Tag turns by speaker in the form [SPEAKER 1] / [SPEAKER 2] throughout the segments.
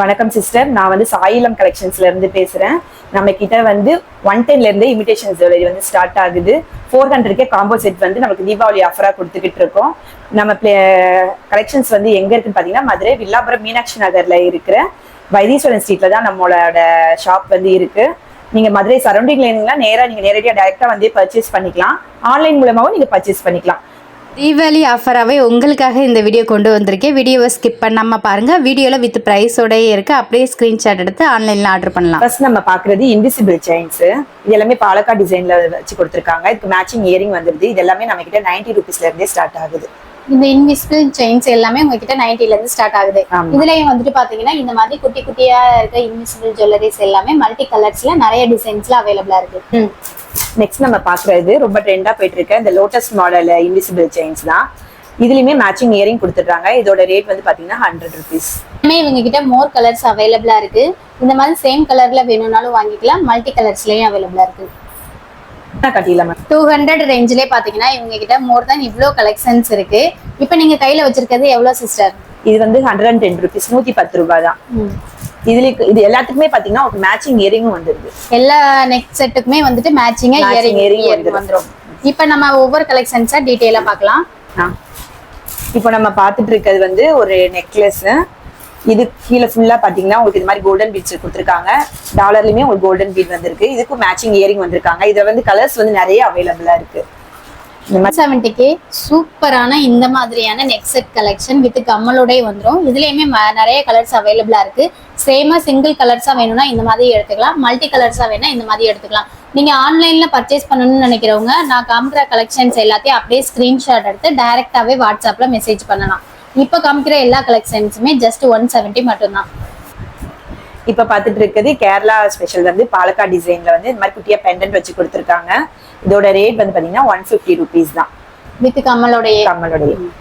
[SPEAKER 1] வணக்கம் சிஸ்டர், நான் வந்து சாயிலம் கலெக்ஷன்ஸ்ல இருந்து பேசுறேன். நம்ம கிட்ட வந்து 110ல இருந்து இமிடேஷன் ஜுவல்லரி வந்து ஸ்டார்ட் ஆகுது. 400 காம்போ செட் வந்து நமக்கு தீபாவளி ஆஃபரா கொடுத்துக்கிட்டு இருக்கோம். நம்ம கலெக்ஷன்ஸ் வந்து எங்க இருக்குன்னு பாத்தீங்கன்னா மதுரை வில்லாபுரம் மீனாட்சி நகர்ல இருக்கிற வைத்தீஸ்வரன் ஸ்ட்ரீட்ல தான் நம்மளோட ஷாப் வந்து இருக்கு. நீங்க மதுரை சரௌண்டிங்ல இருந்தீங்கன்னா நீங்க நேரடியாக டைரக்டா வந்து பர்ச்சேஸ் பண்ணிக்கலாம். ஆன்லைன் மூலமாவும் நீங்க பர்ச்சேஸ் பண்ணிக்கலாம்.
[SPEAKER 2] தீபாவளி ஆஃபராகவே உங்களுக்காக இந்த வீடியோ கொண்டு வந்திருக்கேன். வீடியோவை ஸ்கிப் பண்ணாமல் பாருங்கள். வீடியோவில் வித் ப்ரைஸோடயே இருக்குது. அப்படியே ஸ்க்ரீன்ஷாட் எடுத்து ஆன்லைனில் ஆர்டர் பண்ணலாம்.
[SPEAKER 1] ஃபர்ஸ்ட் நம்ம பார்க்குறது இன்விசிபிள் செயின்ஸ். இது எல்லாமே பாலக்காடு டிசைனில் வச்சு கொடுத்துருக்காங்க. இதுக்கு மேட்சிங் இயரிங் வந்துருது. இது எல்லாமே நம்ம கிட்ட 90 ரூபீஸ்லேருந்தே ஸ்டார்ட் ஆகுது.
[SPEAKER 3] இந்த இன்விசிபிள் செயின்ஸ் எல்லாமே உங்ககிட்ட 90ல இருந்து ஸ்டார்ட் ஆகுது. இதுலயும் வந்துட்டு பாத்தீங்கன்னா இந்த மாதிரி குட்டி குட்டியா இருக்க இன்விசிபிள் ஜுவல்லரிஸ் எல்லாமே மல்டி கலர்ஸ்ல நிறைய டிசைன்ஸ்ல அவைலபிளா இருக்கு.
[SPEAKER 1] நெக்ஸ்ட் நம்ம பாக்குறது ரொம்ப ட்ரெண்டா போயிட்டு இருக்க இந்த லோட்டஸ் மாடல் இன்விசிபிள் செயின்ஸ் தான். இதுலயுமே மேட்சிங் இயரிங் கொடுத்துட்றாங்க. இதோட ரேட் வந்து பாத்தீங்கன்னா 100 ரூபீஸ்.
[SPEAKER 3] இவங்க கிட்ட மோர் கலர்ஸ் அவைலபிளா இருக்கு. இந்த மாதிரி சேம் கலர்ல வேணும்னாலும் வாங்கிக்கலாம். மல்டி கலர்ஸ்லயும் அவைலபிளா இருக்கு. 200 ரேஞ்சிலே பாத்தீங்கன்னா இவங்க கிட்ட மோர் தென் இவ்ளோ கலெக்ஷன்ஸ் இருக்கு. இப்போ நீங்க கையில வச்சிருக்கிறது எவ்வளவு சிஸ்டர்?
[SPEAKER 1] இது வந்து 110 ரூபீஸ், 110 ரூபாய் தான். இது எல்லாத்துக்குமே பாத்தீங்கன்னா ஒரு மேட்சிங் இயரிங்கும் வந்துருது.
[SPEAKER 3] எல்லா நெக் செட்டுக்குமே வந்துட்டு மேட்சிங்கா இயரிங் வந்துரும். இப்போ நம்ம ஒவ்வொரு கலெக்ஷன்ஸா டீடைலா பார்க்கலாம்.
[SPEAKER 1] இப்போ நம்ம பார்த்துட்டு இருக்கிறது வந்து ஒரு நெக்லஸ். இது கீழே ஃபுல்லா பாத்தீங்கன்னா உங்களுக்கு இது மாதிரி கோல்டன் பீட்ஸ் கொடுத்துருக்காங்க. டாலர்லயுமே ஒரு கோல்டன் பீட் வந்திருக்கு. இதுக்கும் மேட்சிங் இயரிங் வந்திருக்காங்க. இதுல வந்து கலர்ஸ் வந்து நிறைய அவைலபிளா இருக்கு.
[SPEAKER 3] 70K சூப்பரான இந்த மாதிரியான நெக் செட் கலெக்ஷன் வித் கம்மலோட வந்துடும். இதுலயுமே நிறைய கலர்ஸ் அவைலபிளா இருக்கு. சேமா சிங்கிள் கலர்ஸா வேணும்னா இந்த மாதிரி எடுத்துக்கலாம். மல்டி கலர்ஸா வேணா இந்த மாதிரி எடுத்துக்கலாம். நீங்க ஆன்லைன்ல பர்ச்சேஸ் பண்ணணும்னு நினைக்கிறவங்க நான் காமிக்கிற கலெக்ஷன்ஸ் எல்லாத்தையும் அப்படியே ஸ்கிரீன்ஷாட் எடுத்து டைரக்டாவே வாட்ஸ்அப்ல மெசேஜ் பண்ணலாம். இப்ப காமிக்கிற எல்லா கலெக்ஷன்ஸுமே ஜஸ்ட் 170 மட்டும்தான்.
[SPEAKER 1] இப்ப பாத்துட்டு இருக்கிறது கேரளா ஸ்பெஷல் வந்து பாலக்காடு டிசைன்ல வந்து இந்த மாதிரி குட்டியா பெண்டன்ட் வச்சு கொடுத்துருக்காங்க. இதோட ரேட் வந்து பாத்தீங்கன்னா 150 ரூபீஸ் தான்
[SPEAKER 3] வித் கம்மலோடைய.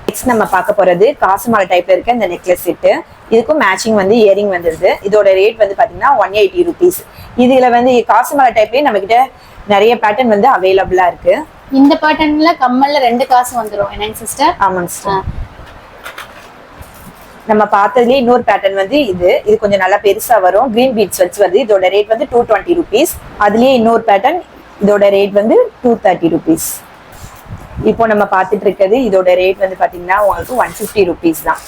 [SPEAKER 1] நெக்ஸ்ட் நம்ம பார்க்க போறது காசு மாலை டைப்ல இருக்க இந்த நெக்லஸ் செட். இதுக்கும் மேட்சிங் வந்து இயரிங் வந்துருது. இதோட ரேட் வந்து பாத்தீங்கன்னா 180 ரூபீஸ். இதுல வந்து காசு மாலை டைப்லயே நம்ம கிட்ட நிறைய பேட்டர்ன் வந்து அவைலபிளா இருக்கு.
[SPEAKER 3] இந்த பேட்டர்ன்ல கம்மல்ல 2 காசு வந்துரும். என்னங்க சிஸ்டர்?
[SPEAKER 1] ஆமாங்க சிஸ்டர். நம்ம பார்த்ததுலயே இன்னொரு பேட்டர்ன் வந்து இது கொஞ்சம் நல்லா பெருசா வரும். கிரீன் பீட்ஸ் வச்சு வருது. இதோட ரேட் வந்து 220 ரூபீஸ். அதுலயே இன்னொரு பேட்டர்ன் இதோட ரேட் வந்து 230 ரூபீஸ். இப்போ நம்ம பார்த்துட்டு இருக்கிறது இதோட ரேட் வந்து பாத்தீங்கன்னா உங்களுக்கு 150 ரூபீஸ் தான்.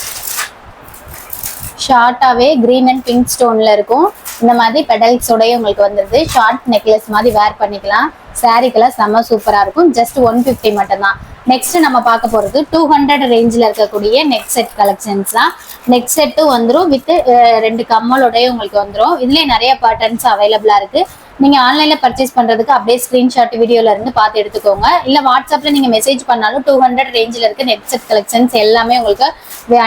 [SPEAKER 3] ஷார்ட்டாவே கிரீன் அண்ட் பிங்க் ஸ்டோன்ல இருக்கும். இந்த மாதிரி பெடல்ஸோடய உங்களுக்கு வந்துருது. ஷார்ட் நெக்லஸ் மாதிரி வேர் பண்ணிக்கலாம். சாரீக்கெல்லாம் செம்ம சூப்பரா இருக்கும். ஜஸ்ட் 150 மட்டும் தான். நெக்ஸ்ட் நம்ம பார்க்க போறது 200 ரேஞ்சில் இருக்கக்கூடிய நெக் செட் கலெக்ஷன்ஸ் தான். நெக் செட்டும் வந்துடும் வித் 2 கம்மலோடய உங்களுக்கு வந்துடும். இதுலயே நிறைய பேட்டர்ன்ஸ் அவைலபிளா இருக்கு. நீங்க ஆன்லைன்ல பர்ச்சேஸ் பண்றதுக்கு அப்படியே ஸ்கிரீன்ஷாட் வீடியோல இருந்து பார்த்து எடுத்துக்கோங்க. இல்ல வாட்ஸ்அப்ல நீங்க மெசேஜ் பண்ணாலும் 200 ரேஞ்சில் இருக்க நெக் செட் கலெக்ஷன்ஸ் எல்லாமே உங்களுக்கு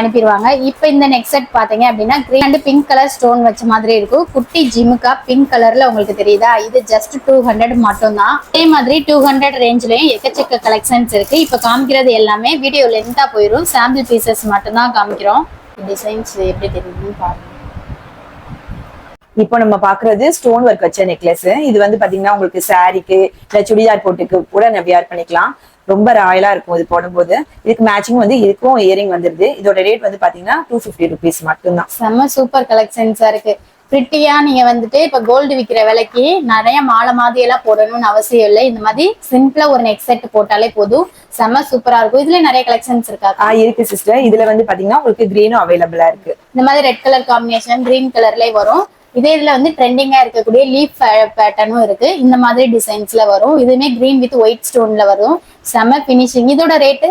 [SPEAKER 3] அனுப்பிடுவாங்க. இப்போ இந்த நெக் செட் பாத்தீங்க அப்படின்னா green and pink colour stone வச்ச மாதிரி இருக்கும். குட்டி ஜிமுக்கா பிங்க் கலர்ல உங்களுக்கு தெரியுதா? இது ஜஸ்ட் 200 மட்டும் தான். அதே மாதிரி 200 ரேஞ்சிலையும் எக்கச்சக்க கலெக்ஷன்ஸ் இருக்கு. இப்போ காமிக்கிறது எல்லாமே வீடியோ லென்த்தா போயிடும். சாம்பிள் பீசஸ் மட்டும் தான் காமிக்கிறோம். டிசைன்ஸ் எப்படி தெரியுதுன்னு பாருங்க.
[SPEAKER 1] இப்போ நம்ம பாக்குறது ஸ்டோன் ஒர்க் வச்ச நெக்லஸ். இது வந்து பாத்தீங்கன்னா உங்களுக்கு சாரிக்கு இல்ல சுடிதார் போட்டுக்கு கூட வியர் பண்ணிக்கலாம். ரொம்ப ராயலா இருக்கும் இது போடும்போது. இதுக்கு மேட்சிங் வந்து இதுக்கும் இயரிங் வந்துருது. இதோட ரேட் வந்து பாத்தீங்கன்னா 250 ரூபீஸ் மட்டும்தான்.
[SPEAKER 3] செம்ம சூப்பர் கலெக்ஷன்ஸா இருக்கு. பிரிட்டியா நீங்க வந்துட்டு இப்ப கோல்டு விற்கிற விலைக்கு நிறைய மாலை மாதிரி எல்லாம் போடணும்னு அவசியம் இல்லை. இந்த மாதிரி சிம்பிளா ஒரு நெக் செட் போட்டாலே போதும். செம்ம சூப்பரா இருக்கும். இதுல நிறைய கலெக்ஷன்ஸ் இருக்கா?
[SPEAKER 1] இருக்கு சிஸ்டர். இதுல வந்து பாத்தீங்கன்னா உங்களுக்கு கிரீனும் அவைலபிளா இருக்கு.
[SPEAKER 3] இந்த மாதிரி ரெட் கலர் காம்பினேஷன் கிரீன் கலர்ல வரும். இதே இதுல வந்து ட்ரெண்டிங்கா இருக்கக்கூடிய லீஃப் பேட்டர்னும் இருக்கு. இந்த மாதிரி டிசைன்ஸ்ல வரும். இதுவுமே கிரீன் வித் ஒயிட் ஸ்டோன்ல வரும். செம பினிஷிங். இதோட ரேட்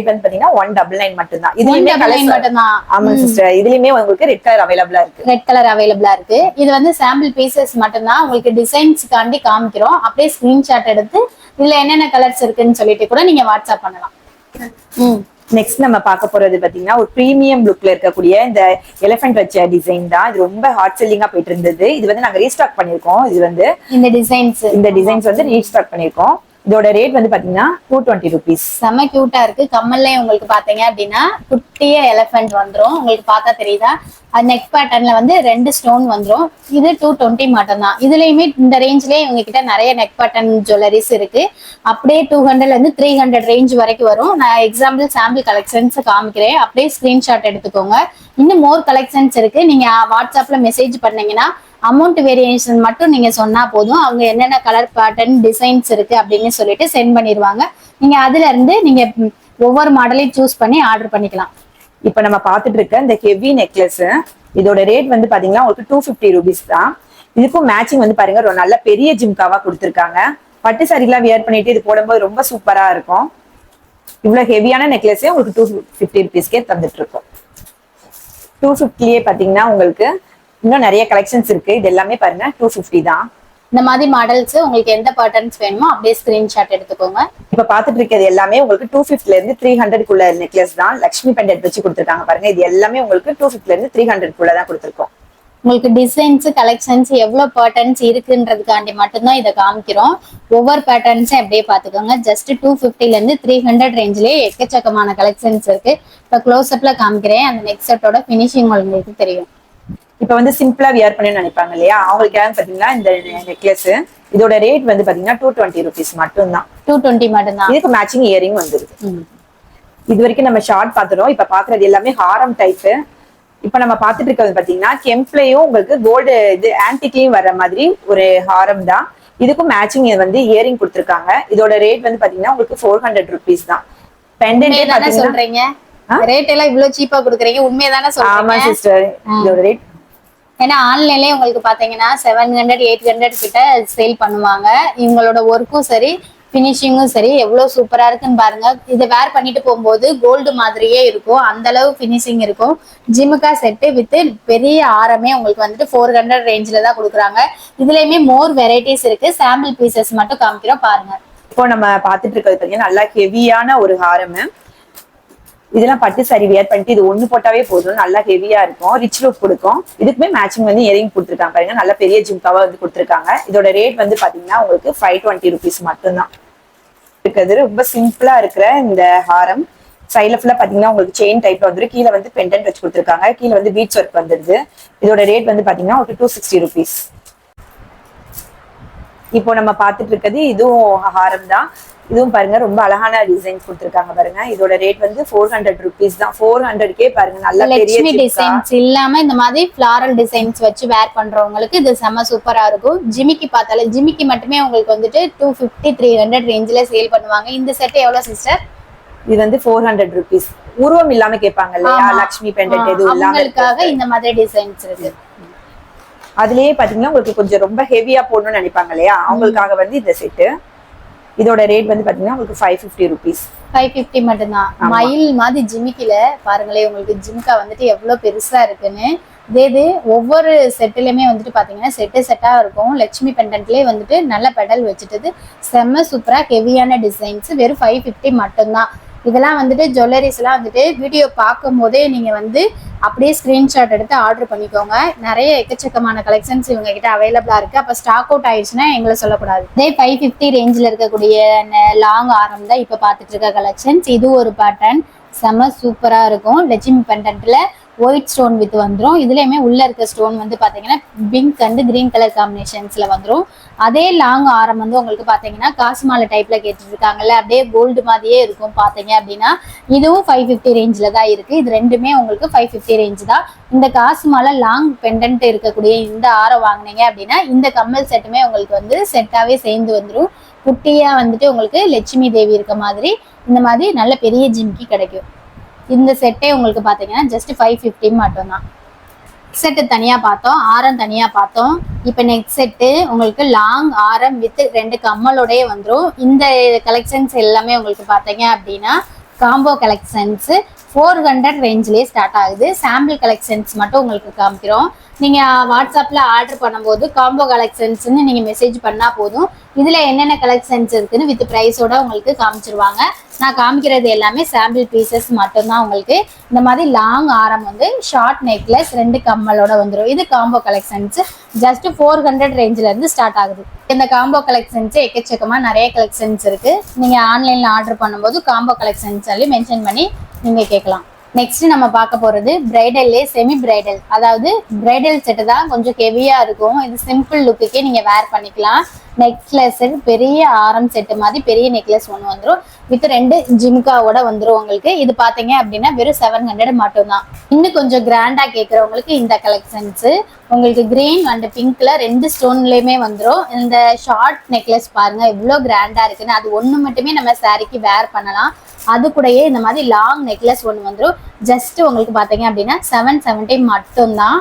[SPEAKER 1] வந்து பாத்தீங்கன்னா 199 மட்டும் தான்.
[SPEAKER 3] இதுலயுமே கலர் மட்டும் தான்.
[SPEAKER 1] ஆமா சிஸ்டர். இதுலயுமே உங்களுக்கு ரெட் கலர் அவைலபிளா இருக்கு.
[SPEAKER 3] ரெட் கலர் அவைலபிளா இருக்கு. இது வந்து சாம்பிள் பீசஸ் மட்டும் தான். உங்களுக்கு டிசைன்ஸ்க்காண்டி காமிக்கிறோம். அப்படியே ஸ்கிரீன்ஷாட் எடுத்து இதுல என்னென்ன கலர்ஸ் இருக்குன்னு சொல்லிட்டு கூட நீங்க வாட்ஸ்அப் பண்ணலாம்.
[SPEAKER 1] நெக்ஸ்ட் நம்ம பார்க்க போறது பாத்தீங்கன்னா ஒரு பிரீமியம் லுக்ல இருக்கக்கூடிய இந்த எலிஃபென்ட் வச்ச டிசைன் தான். இது ரொம்ப ஹாட் செல்லிங்கா போயிட்டு இருந்தது. இது வந்து நாங்க ரீஸ்டாக் பண்ணிருக்கோம். இது வந்து இந்த டிசைன்ஸ் வந்து ரீஸ்டாக் பண்ணிருக்கோம். இதோட ரேட் வந்து பாத்தீங்கன்னா 220 ரூபீஸ்.
[SPEAKER 3] செம்ம கியூட்டா இருக்கு. கம்மல்ல உங்களுக்கு பாத்தீங்க அப்படின்னா குட்டிய எலிஃபென்ட் வந்துரும். உங்களுக்கு பார்த்தா தெரியுதா? நெக் பேட்டர்ன்ல வந்து 2 ஸ்டோன் வந்துரும். இது 220 மட்டும் தான். இதுலயுமே இந்த ரேஞ்ச்லயே இவங்க கிட்ட நிறைய நெக் பேட்டர்ன் ஜுவல்லரிஸ் இருக்கு. அப்படியே 200ல இருந்து 300 ரேஞ்ச் வரைக்கும் வரும். நான் எக்ஸாம்பிள் சாம்பிள் கலெக்ஷன்ஸ் காமிக்கிறேன். அப்படியே ஸ்கிரீன்ஷாட் எடுத்துக்கோங்க. இன்னும் மோர் கலெக்ஷன்ஸ் இருக்கு. நீங்க வாட்ஸ்அப்ல மெசேஜ் பண்ணீங்கன்னா அமௌண்ட் வேரியேஷன் மட்டும் நீங்க சொன்னா போதும். அவங்க என்னென்ன கலர் பேட்டர்ன் டிசைன்ஸ் இருக்கு அப்படின்னு சொல்லிட்டு சென்ட் பண்ணிடுவாங்க. நீங்க அதுல இருந்து நீங்க ஒவ்வொரு மாடலையும் சூஸ் பண்ணி ஆர்டர் பண்ணிக்கலாம்.
[SPEAKER 1] இப்ப நம்ம பாத்துட்டு இருக்க இந்த ஹெவி நெக்லஸ் இதோட ரேட் வந்து பாத்தீங்கன்னா உங்களுக்கு 250 ரூபீஸ் தான். இதுக்கும் மேட்சிங் வந்து பாருங்க ஒரு நல்ல பெரிய ஜிம்காவா கொடுத்துருக்காங்க. பட்டு சாரிலாம் வியர் பண்ணிட்டு இது போடும்போது ரொம்ப சூப்பரா இருக்கும். இவ்வளவு ஹெவியான நெக்லஸே உங்களுக்கு 250 ரூபீஸ்க்கே தந்துட்டு இருக்கோம். 250லயே பாத்தீங்கன்னா உங்களுக்கு இன்னும் நிறைய கலெக்ஷன்ஸ் இருக்கு. இது எல்லாமே பாருங்க 250 தான்.
[SPEAKER 3] இந்த மாதிரி மாடல்ஸ் உங்களுக்கு எந்த பேட்டர்ன்ஸ் வேணுமோ அப்படியே ஸ்கிரீன்ஷாட் எடுத்துக்கோங்க.
[SPEAKER 1] இப்ப பாத்துட்டு இருக்கிறது எல்லாமே உங்களுக்கு 250ல இருந்து 300க்குள்ள நெக்லஸ் தான். லக்ஷ்மி பெண்டன்ட் வச்சு கொடுத்துருக்காங்க பாருங்க. இது எல்லாமே உங்களுக்கு 250ல இருந்து 300க்குள்ள தான் கொடுத்துருக்கோம்.
[SPEAKER 3] உங்களுக்கு டிசைன்ஸ் கலெக்ஷன்ஸ் எவ்வளவு பேட்டர்ன்ஸ் இருக்குன்றதுக்காண்டி மட்டும்தான் இதை காமிக்கிறோம். ஒவ்வொரு பேட்டர்ன்ஸும் அப்படியே பாத்துக்கோங்க. ஜஸ்ட் 250ல இருந்து 300 ரேஞ்சிலேயே எக்கச்சக்கமான கலெக்ஷன்ஸ் இருக்கு. இப்ப க்ளோஸ் அப்ல காமிக்கிறேன். அந்த நெக் செட்டோட பினிஷிங் உங்களுக்கு தெரியும்.
[SPEAKER 1] இப்ப வந்து சிம்பிளா வியர் பண்ணணும்னு நினைப்பாங்க இல்லையா, அவங்களுக்கு பாத்தீங்கன்னா இந்த நெக்லஸ் இதோட ரேட் வந்து பாத்தீங்கன்னா 220 ரூபீஸ் மட்டும் தான்.
[SPEAKER 3] 220 மட்டும் தான்.
[SPEAKER 1] இதுக்கு மேட்சிங் இயரிங் வந்துருக்கு. இது வரைக்கும் நம்ம ஷார்ட் பாத்துறோம். இப்ப பாக்குறது எல்லாமே ஹாரம் டைப். இப்ப நம்ம பாத்துட்டு இருக்கிறது பாத்தீங்கன்னா கெம்ப்லயும் உங்களுக்கு கோல்டு இது ஆன்டிக்லயும் வர்ற மாதிரி ஒரு ஹாரம் தான். இதுக்கும் மேட்சிங் வந்து இயரிங் கொடுத்துருக்காங்க. இதோட ரேட் வந்து பாத்தீங்கன்னா உங்களுக்கு 400 ரூபீஸ் தான். பெண்டன்ட்
[SPEAKER 3] சொல்றீங்க, ரேட் எல்லாம் இவ்வளவு சீப்பா கொடுக்குறீங்க, உண்மையதானே சொல்றீங்க?
[SPEAKER 1] ஆமா சிஸ்டர், இதோட ரேட்
[SPEAKER 3] ஏன்னா ஆன்லைன்லயே உங்களுக்கு பாத்தீங்கன்னா 700 800 கிட்ட சேல் பண்ணுவாங்க. இவங்களோட ஒர்க்கும் சரி பினிஷிங்கும் சரி எவ்வளவு சூப்பரா இருக்குன்னு பாருங்க. இதை வேர் பண்ணிட்டு போகும்போது கோல்டு மாதிரியே இருக்கும், அந்த அளவு பினிஷிங் இருக்கும். ஜிமுக்கா செட்டு வித் பெரிய ஆரமே உங்களுக்கு வந்துட்டு 400 ரேஞ்சில தான் கொடுக்குறாங்க. இதுலயுமே மோர் வெரைட்டிஸ் இருக்கு. சாம்பிள் பீசஸ் மட்டும் காமிக்கிறோம் பாருங்க.
[SPEAKER 1] இப்போ நம்ம பாத்துட்டு இருக்கிறது பாத்தீங்கன்னா நல்லா ஹெவியான ஒரு ஹாரம். இதெல்லாம் பட்டு சாரி வியர் பண்ணிட்டு இது ஒண்ணு போட்டாவே போதும், நல்லா ஹெவியா இருக்கும், ரிச் லுக் கொடுக்கும். இதுக்குமே மேட்சிங் வந்து இயரிங் கொடுத்துருக்காங்க பாருங்க. நல்ல பெரிய ஜிம்காவா வந்து கொடுத்துருக்காங்க. இதோட ரேட் வந்து பாத்தீங்கன்னா உங்களுக்கு 520 ரூபீஸ் மட்டும்தான் இருக்குது. ரொம்ப சிம்பிளா இருக்கிற இந்த ஹாரம் சைட்ல ஃபுல்லா பாத்தீங்கன்னா உங்களுக்கு செயின் டைப்ல வந்துரு. கீழே வந்து பெண்டன்ட் வச்சு கொடுத்துருக்காங்க. கீழே வந்து பீட்ஸ் ஒர்க் வந்துருது. இதோட ரேட் வந்து பாத்தீங்கன்னா உங்களுக்கு 260 ரூபீஸ். இப்போ நம்ம பாத்துட்டு இருக்கிறது இதுவும் ஹாரம் தான். இதுவும் பாருங்க ரொம்ப அழகான டிசைன் கொடுத்துருக்காங்க பாருங்க. இதோட ரேட் வந்து 400 ரூபீஸ் தான். 400கே பாருங்க நல்ல பெரிய
[SPEAKER 3] டிசைன்ஸ் இல்லாம இந்த மாதிரி ஃபிளாரல் டிசைன்ஸ் வச்சு வேர் பண்றவங்களுக்கு இது செம்ம சூப்பரா இருக்கும். ஜிமிக்கி பார்த்தாலே ஜிமிக்கி மட்டுமே உங்களுக்கு வந்துட்டு 250 300 ரேஞ்சில சேல் பண்ணுவாங்க. இந்த செட் எவ்வளவு சிஸ்டர்?
[SPEAKER 1] இது வந்து 400 ரூபீஸ். உருவம் இல்லாம கேட்பாங்க இல்லையா, லக்ஷ்மி பெண்டன்ட் எதுவும் இல்லாம
[SPEAKER 3] இந்த மாதிரி டிசைன்ஸ் இருக்கு.
[SPEAKER 1] அதுலயே பாத்தீங்கன்னா உங்களுக்கு கொஞ்சம் ரொம்ப ஹெவியா போடணும்னு நினைப்பாங்க இல்லையா, அவங்களுக்காக வந்து இந்த செட்டு. இதோட ரேட் வந்து பாத்தீங்கன்னா உங்களுக்கு 550 ரூபீஸ்.
[SPEAKER 3] 550 மட்டும்தான். மயில் மாதிரி ஜிமிக்கில பாருங்களேன், உங்களுக்கு ஜிம்கா வந்துட்டு எவ்வளவு பெருசா இருக்குன்னு. இதே ஒவ்வொரு செட்டுலயுமே வந்துட்டு பாத்தீங்கன்னா செட்டா இருக்கும். லட்சுமி பெண்டன்ட்லயே வந்துட்டு நல்ல பெடல் வச்சுட்டு செம்ம சூப்பரா ஹெவியான டிசைன்ஸ். வெறும் 550 மட்டும்தான். இதெல்லாம் வந்துட்டு ஜுவல்லரிஸ் எல்லாம் வந்துட்டு வீடியோ பார்க்கும் போதே நீங்க வந்து அப்படியே ஸ்கிரீன்ஷாட் எடுத்து ஆர்டர் பண்ணிக்கோங்க. நிறைய எக்கச்சக்கமான கலெக்ஷன்ஸ் இவங்க கிட்ட அவைலபிளா இருக்கு. அப்ப ஸ்டாக் அவுட் ஆயிடுச்சுன்னா எங்களை சொல்லக்கூடாது. இதே 550 ரேஞ்சில் இருக்கக்கூடிய லாங் ஆரம் தான் இப்ப பாத்துட்டு இருக்க கலெக்ஷன்ஸ். இது ஒரு பேட்டர்ன் செம்ம சூப்பரா இருக்கும். லட்சுமி பெண்டன்ட்ல ஒயிட் ஸ்டோன் வித் வந்துடும். இதுலயுமே உள்ள இருக்க ஸ்டோன் வந்து பாத்தீங்கன்னா பிங்க் அண்ட் கிரீன் கலர் காம்பினேஷன்ஸ்ல வந்துடும். அதே லாங் ஆரம் வந்து உங்களுக்கு பாத்தீங்கன்னா காசு மாலை டைப்ல கேட்டுட்டு இருக்காங்கல்ல, அப்படியே கோல்டு மாதிரியே இருக்கும் பாத்தீங்க அப்படின்னா. இதுவும் 550 ரேஞ்சில தான் இருக்கு. இது ரெண்டுமே உங்களுக்கு 550 ரேஞ்ச் தான். இந்த காசு மாலை லாங் பெண்டன்ட் இருக்கக்கூடிய இந்த ஆரம் வாங்கினீங்க அப்படின்னா இந்த கம்மல் செட்டுமே உங்களுக்கு வந்து செட்டாவே சேர்ந்து வந்துடும். குட்டியா வந்துட்டு உங்களுக்கு லட்சுமி தேவி இருக்க மாதிரி இந்த மாதிரி நல்ல பெரிய ஜிம்கி கிடைக்கும். இந்த செட்டே உங்களுக்கு பாத்தீங்கன்னா ஜஸ்ட் 550 மட்டும்தான். செட்டு தனியா பார்த்தோம், ஆரம் தனியா பார்த்தோம். இப்ப நெக்ஸ்ட் செட்டு உங்களுக்கு லாங் ஆரம் வித் 2 கம்மலோடய வந்துடும். இந்த கலெக்ஷன்ஸ் எல்லாமே உங்களுக்கு பாத்தீங்க அப்படின்னா காம்போ கலெக்ஷன்ஸ் 400 ரேஞ்சிலே ஸ்டார்ட் ஆகுது. சாம்பிள் கலெக்ஷன்ஸ் மட்டும் உங்களுக்கு காமிக்கிறோம். நீங்க வாட்ஸ்அப்ல ஆர்டர் பண்ணும்போது காம்போ கலெக்ஷன்ஸ்ன்னு நீங்க மெசேஜ் பண்ணா போதும். இதுல என்னென்ன கலெக்ஷன்ஸ் இருக்குன்னு வித் பிரைஸோட உங்களுக்கு காமிச்சிருவாங்க. நான் காமிக்கிறது எல்லாமே சாம்பிள் பீசஸ் மட்டும்தான். உங்களுக்கு இந்த மாதிரி லாங் ஆரம் வந்து ஷார்ட் நெக்லஸ் 2 கம்மலோட வந்துடும். இது காம்போ கலெக்ஷன்ஸ் ஜஸ்ட் 400 ரேஞ்சில இருந்து ஸ்டார்ட் ஆகுது. இந்த காம்போ கலெக்ஷன்ஸ் எக்கச்சக்கமா நிறைய கலெக்ஷன்ஸ் இருக்கு. நீங்க ஆன்லைன்ல ஆர்டர் பண்ணும்போது காம்போ கலெக்ஷன்ஸ் சொல்லி மென்ஷன் பண்ணி நீங்க கேட்கலாம். நெக்ஸ்ட் நம்ம பார்க்க போறது பிரைடல்லே செமி பிரைடல். அதாவது பிரைடல் செட்டு தான் கொஞ்சம் ஹெவியா இருக்கும். இது சிம்பிள் லுக்குக்கே நீங்க வேர் பண்ணிக்கலாம். நெக்லஸ் பெரிய ஆரம் செட்டு மாதிரி பெரிய நெக்லஸ் ஒன்று வந்துடும் வித் 2 ஜிம்காவோட வந்துடும் உங்களுக்கு. இது பாத்தீங்க அப்படின்னா வெறும் 700 மட்டும்தான். இன்னும் கொஞ்சம் கிராண்டா கேட்கறவங்களுக்கு இந்த கலெக்ஷன்ஸ் உங்களுக்கு கிரீன் அண்ட் பிங்க்ல 2 ஸ்டோன்லயுமே வந்துடும். இந்த ஷார்ட் நெக்லஸ் பாருங்க எவ்வளவு கிராண்டா இருக்குன்னு. அது ஒண்ணு மட்டுமே நம்ம சாரிக்கு வேர் பண்ணலாம். அது கூடயே இந்த மாதிரி லாங் நெக்லஸ் ஒன்று வந்துடும். ஜஸ்ட் உங்களுக்கு பாத்தீங்க அப்படின்னா 770 மட்டும்தான்.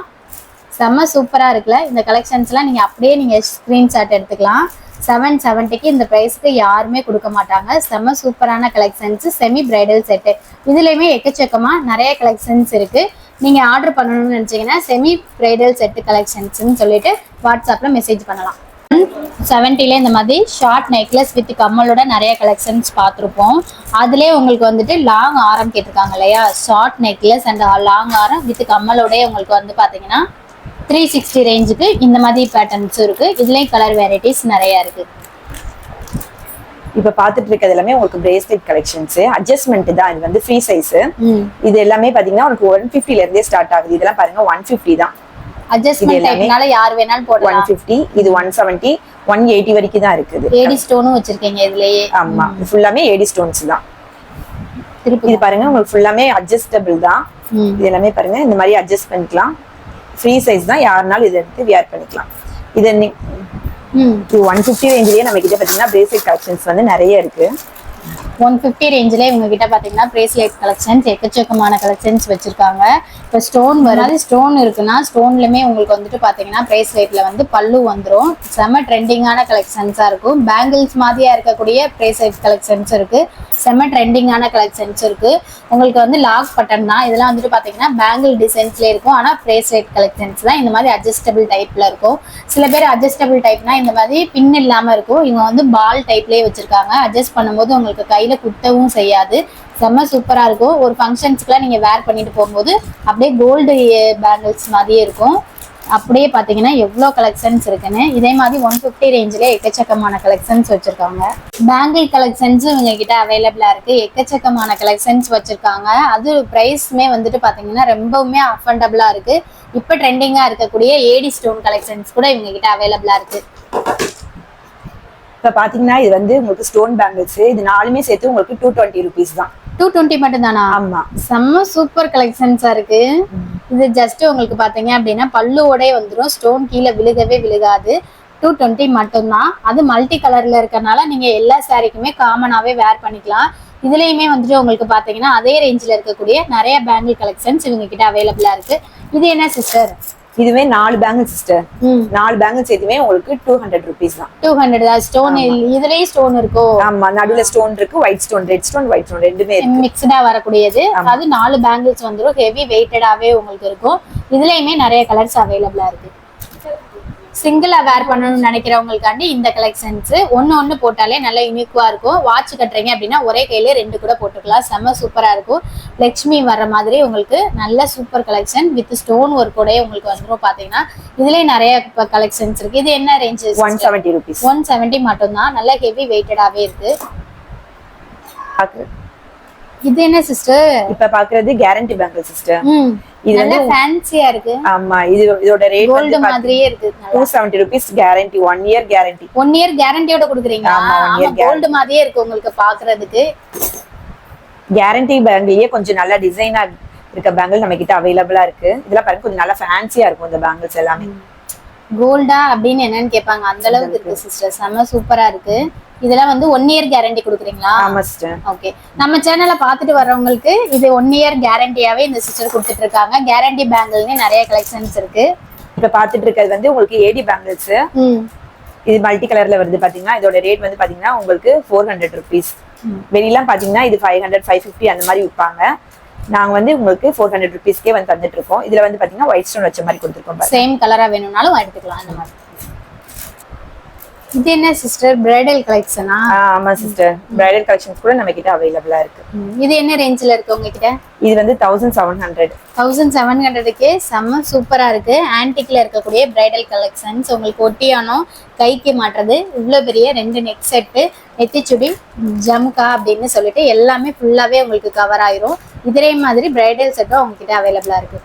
[SPEAKER 3] செம்ம சூப்பரா இருக்குல்ல. இந்த கலெக்ஷன்ஸ்லாம் நீங்க அப்படியே நீங்க ஸ்கிரீன்ஷாட் எடுத்துக்கலாம். 770க்கு இந்த பிரைஸ்க்கு யாருமே கொடுக்க மாட்டாங்க. செம்ம சூப்பரான கலெக்ஷன்ஸ் செமி பிரைடல் செட்டு. இதுலயுமே எக்கச்சக்கமா நிறைய கலெக்ஷன்ஸ் இருக்கு. நீங்க ஆர்டர் பண்ணணும்னு நினைச்சீங்கன்னா செமி பிரைடல் செட்டு கலெக்ஷன்ஸ்ன்னு சொல்லிட்டு வாட்ஸ்அப்ல மெசேஜ் பண்ணலாம். 70ல இந்த மாதிரி ஷார்ட் நெக்லஸ் வித் கம்மலோட நிறைய கலெக்ஷன்ஸ் பார்த்துருப்போம். அதுலேயே உங்களுக்கு வந்துட்டு லாங் ஆரம் கேட்டிருக்காங்க இல்லையா, ஷார்ட் நெக்லஸ் அண்ட் லாங் ஆரம் வித் கம்மலோடய உங்களுக்கு வந்து பார்த்தீங்கன்னா 360 ரேஞ்சுக்கு இந்த மாதிரி பேட்டர்ன்ஸும் இருக்கு. இதுலேயும் கலர் வெரைட்டிஸ் நிறைய இருக்கு.
[SPEAKER 1] இப்ப பாத்துட்டு இருக்கிறது எல்லாமே உங்களுக்கு பிரேஸ்லெட் கலெக்ஷன்ஸ் அட்ஜஸ்ட்மெண்ட் தான். இது வந்து ஃப்ரீ சைஸ். இது எல்லாமே பாத்தீங்கன்னா உங்களுக்கு 150ல இருந்தே ஸ்டார்ட் ஆகுது. இதெல்லாம் பாருங்க 150 தான்.
[SPEAKER 3] அட்ஜஸ்ட்மெண்ட் டைப்னால யார் வேணாலும் போடலாம்.
[SPEAKER 1] 150 இது 170 180 வரைக்கும் தான் இருக்குது.
[SPEAKER 3] ஏடி ஸ்டோனும் வச்சிருக்கீங்க இதுலயே.
[SPEAKER 1] ஆமா ஃபுல்லாமே ஏடி ஸ்டோன்ஸ் தான். இது பாருங்க உங்களுக்கு ஃபுல்லாமே அட்ஜஸ்டபிள் தான். இது எல்லாமே பாருங்க இந்த மாதிரி அட்ஜஸ்ட் பண்ணிக்கலாம். ஃப்ரீ சைஸ் தான். யாருனாலும் இதை எடுத்து வியர் பண்ணிக்கலாம். இது 150 ரேஞ்சிலேயே நம்ம கிட்ட பாத்தீங்கன்னா பிரேஸ்லெட் கலெக்ஷன்ஸ் வந்து நிறைய இருக்கு.
[SPEAKER 3] 150 ரேஞ்சில் இவங்க கிட்ட பார்த்தீங்கன்னா பிரேஸ்லெட் கலெக்ஷன்ஸ் எக்கச்சக்கமான கலெக்ஷன்ஸ் வச்சிருக்காங்க. இப்போ ஸ்டோன் வராது, ஸ்டோன் இருக்குன்னா ஸ்டோன்லுமே உங்களுக்கு வந்துட்டு பார்த்தீங்கன்னா பிரேஸ்லெட்ல வந்து பல்லு வந்துடும். செம்ம ட்ரெண்டிங்கான கலெக்ஷன்ஸாக இருக்கும். பேங்கிள்ஸ் மாதிரியா இருக்கக்கூடிய பிரேஸ்லெட் கலெக்ஷன்ஸ் இருக்கு. செம்ம ட்ரெண்டிங்கான கலெக்ஷன்ஸ் இருக்கு. உங்களுக்கு வந்து லாக் பட்டன் தான். இதெல்லாம் வந்துட்டு பார்த்தீங்கன்னா பேங்கிள் டிசைன்ஸ்ல இருக்கும். ஆனால் பிரேஸ்லெட் கலெக்ஷன்ஸ் தான் இந்த மாதிரி அட்ஜஸ்டபிள் டைப்ல இருக்கும். சில பேர் அட்ஜஸ்டபிள் டைப்னா இந்த மாதிரி பின் இல்லாமல் இருக்கும். இவங்க வந்து பால் டைப்லேயே வச்சிருக்காங்க. அட்ஜஸ்ட் பண்ணும்போது உங்களுக்கு கையில குத்தவும் செய்யாது. செம்ம சூப்பரா இருக்கும். ஒரு ஃபங்க்ஷன்ஸ்க்குலாம் நீங்க வேர் பண்ணிட்டு போகும்போது அப்படியே கோல்டு பேங்கிள்ஸ் மாதிரியே இருக்கும். அப்படியே பாத்தீங்கன்னா எவ்வளவு கலெக்ஷன்ஸ் இருக்குன்னு. இதே மாதிரி 150 ரேஞ்சில எக்கச்சக்கமான கலெக்ஷன்ஸ் வச்சிருக்காங்க. பேங்கிள் கலெக்ஷன்ஸ் இவங்க கிட்ட அவைலபிளா இருக்கு. எக்கச்சக்கமான கலெக்ஷன்ஸ் வச்சிருக்காங்க. அது பிரைஸ்மே வந்துட்டு பாத்தீங்கன்னா ரொம்பவுமே அஃபோர்டபுளா இருக்கு. இப்ப ட்ரெண்டிங்கா இருக்கக்கூடிய ஏடி ஸ்டோன் கலெக்ஷன்ஸ் கூட இவங்க கிட்ட அவைலபிளா இருக்கு.
[SPEAKER 1] இப்ப பாத்தீங்கன்னா இது வந்து உங்களுக்கு ஸ்டோன் பேங்கிள்ஸ். இது 4மே சேர்த்து உங்களுக்கு 220 ருபீஸ் தான்.
[SPEAKER 3] 220 மட்டும் தானா?
[SPEAKER 1] ஆமா
[SPEAKER 3] செம்ம சூப்பர் கலெக்ஷன்ஸா இருக்கு. இது ஜஸ்ட் உங்களுக்கு பாத்தீங்க அப்படின்னா பல்லுவோட வந்துடும். ஸ்டோன் கீழே விழுகவே விழுகாது. 220 மட்டும்தான். அது மல்டி கலர்ல இருக்கறனால நீங்க எல்லா சாரிக்குமே காமனாவே வேர் பண்ணிக்கலாம். இதுலயுமே வந்துட்டு உங்களுக்கு பாத்தீங்கன்னா அதே ரேஞ்சில இருக்கக்கூடிய நிறைய பேங்கிள் கலெக்ஷன்ஸ் இவங்க கிட்ட அவைலபிளா இருக்கு. இது என்ன சிஸ்டர்?
[SPEAKER 1] இதுவே 4 பேங்கிள் சிஸ்டர். 4 பேங்கிள் சேர்த்துமே உங்களுக்கு 200 ருபீஸ் தான்.
[SPEAKER 3] 200 தான். ஸ்டோன் இதுலயே ஸ்டோன் இருக்கோ?
[SPEAKER 1] ஆமா நடுவுல ஸ்டோன் இருக்கு. White stone, red stone, white stone ரெண்டுமே இருக்கு.
[SPEAKER 3] மிக்ஸ்டா வரக்கூடியது. அது 4 பேங்கிள்ஸ் வந்துரும். ஹெவி வெயிட்டடாவே உங்களுக்கு இருக்கும். இதுலயுமே நிறைய கலர்ஸ் அவைலபிளா இருக்கு. சிங்கிளா வேர் பண்ணணும்னு நினைக்கிறவங்களுக்காண்டி இந்த கலெக்ஷன்ஸ் ஒன்னு போட்டாலே நல்லா யூனிக்கா இருக்கும். வாட்ச் கட்டுறீங்க அப்படின்னா ஒரே கையில 2 கூட போட்டுக்கலாம். செம்ம சூப்பரா இருக்கும். லட்சுமி வர்ற மாதிரி உங்களுக்கு நல்ல super collection with stone work கூட உங்களுக்கு வந்துடும். பாத்தீங்கன்னா இதுலயே நிறைய கலெக்ஷன்ஸ் இருக்கு. இது என்ன ரேஞ்ச்?
[SPEAKER 1] 170 ருபீஸ்.
[SPEAKER 3] 170 மட்டும்தான். நல்ல ஹெவி வெயிட்டடாவே இருக்கு. இது என்ன சிஸ்டர்?
[SPEAKER 1] இப்ப பாக்குறது கேரண்டி பேங்கிள் சிஸ்டர்.
[SPEAKER 3] இது நல்ல ஃபேன்சியா இருக்கு.
[SPEAKER 1] ஆமா இதோட ரேட்
[SPEAKER 3] கோல்ட் மாதிரியே இருக்கு.
[SPEAKER 1] 270 rupees guarantee. 1 year guarantee.
[SPEAKER 3] 1 year கேரண்டியோட கொடுக்குறீங்களா? ஆமா கோல்ட் மாதிரியே இருக்கு உங்களுக்கு பாக்குறதுக்கு.
[SPEAKER 1] கேரண்டி பேங்கிள்லயே கொஞ்சம் நல்ல டிசைனா இருக்க பேங்கிள் நம்ம கிட்ட அவைலபிளா இருக்கு. இதெல்லாம் பாருங்க கொஞ்சம் நல்ல ஃபேன்சியா இருக்கும் இந்த பேங்கிள்ஸ் எல்லாமே.
[SPEAKER 3] கோல்டா அப்படின்னு என்னன்னு கேட்பாங்க. அந்த அளவுக்கு இருக்கு சிஸ்டர். செம்ம சூப்பரா இருக்கு. இதெல்லாம் வந்து 1 இயர் கேரண்டி கொடுக்குறீங்களா?
[SPEAKER 1] ஆமா சிஸ்டர்.
[SPEAKER 3] ஓகே. நம்ம சேனலை பார்த்துட்டு வர்றவங்களுக்கு இது 1 இயர் கேரண்டியாவே இந்த சிஸ்டர் கொடுத்துட்டு இருக்காங்க. கேரண்டி பேங்கிள்னே நிறைய கலெக்ஷன்ஸ் இருக்கு.
[SPEAKER 1] இப்ப பாத்துட்டு இருக்கிறது வந்து உங்களுக்கு ஏடி பேங்கிள்ஸ். இது மல்டி கலர்ல வருது பாத்தீங்கன்னா. இதோட ரேட் வந்து பாத்தீங்கன்னா உங்களுக்கு 400 ருபீஸ். வெளியெல்லாம் பாத்தீங்கன்னா இது 500 550 அந்த மாதிரி விற்பாங்க. நாங்க வந்து உங்களுக்கு 400 ருபீஸ்க்கே வந்து தந்துட்டு இருக்கோம். இதுல வந்து பாத்தீங்கன்னா ஒயிட் ஸ்டோன் வச்ச மாதிரி கொடுத்துருக்கோம்.
[SPEAKER 3] சேம் கலரா வேணும்னாலும் எடுத்துக்கலாம் அந்த மாதிரி. இது என்ன சிஸ்டர்? பிரைடல் கலெக்ஷனா?
[SPEAKER 1] ஆமா சிஸ்டர். பிரைடல் கலெக்ஷன்ஸ் கூட நம்ம கிட்ட அவைலபிளா இருக்கு.
[SPEAKER 3] இது என்ன ரேஞ்சில இருக்கு உங்க கிட்ட?
[SPEAKER 1] இது வந்து 1700.
[SPEAKER 3] 1700க்கு செம்ம சூப்பரா இருக்கு. ஆன்டிக்ல இருக்கக்கூடிய பிரைடல் கலெக்ஷன்ஸ் உங்களுக்கு ஒட்டியானோ கைக்கு மாட்டுறது. இவ்வளவு பெரிய 2 நெக் செட்டு, நெத்திச்சுடி, ஜம்கா அப்படின்னு சொல்லிட்டு எல்லாமே ஃபுல்லாவே உங்களுக்கு கவர் ஆயிரும். இதே மாதிரி பிரைடல் செட்டும் உங்ககிட்ட அவைலபிளா இருக்கு.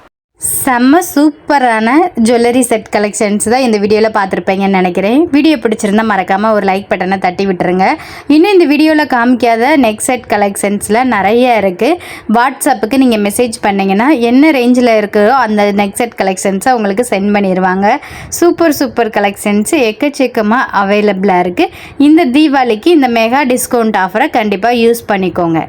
[SPEAKER 2] செம்ம சூப்பரான ஜுவல்லரி செட் கலெக்ஷன்ஸ் தான் இந்த வீடியோவில் பார்த்துருப்பீங்கன்னு நினைக்கிறேன். வீடியோ பிடிச்சிருந்தா மறக்காமல் ஒரு லைக் பட்டனை தட்டி விட்டுருங்க. இன்னும் இந்த வீடியோவில் காமிக்காத நெக் செட் கலெக்ஷன்ஸில் நிறைய இருக்குது. வாட்ஸ்அப்புக்கு நீங்கள் மெசேஜ் பண்ணிங்கன்னா என்ன ரேஞ்சில் இருக்குதோ அந்த நெக் செட் கலெக்ஷன்ஸை உங்களுக்கு சென்ட் பண்ணிடுவாங்க. சூப்பர் கலெக்ஷன்ஸ் எக்கச்சக்கமாக அவைலபிளாக இருக்குது. இந்த தீபாவளிக்கு இந்த மெகா டிஸ்கவுண்ட் ஆஃபரை கண்டிப்பாக யூஸ் பண்ணிக்கோங்க.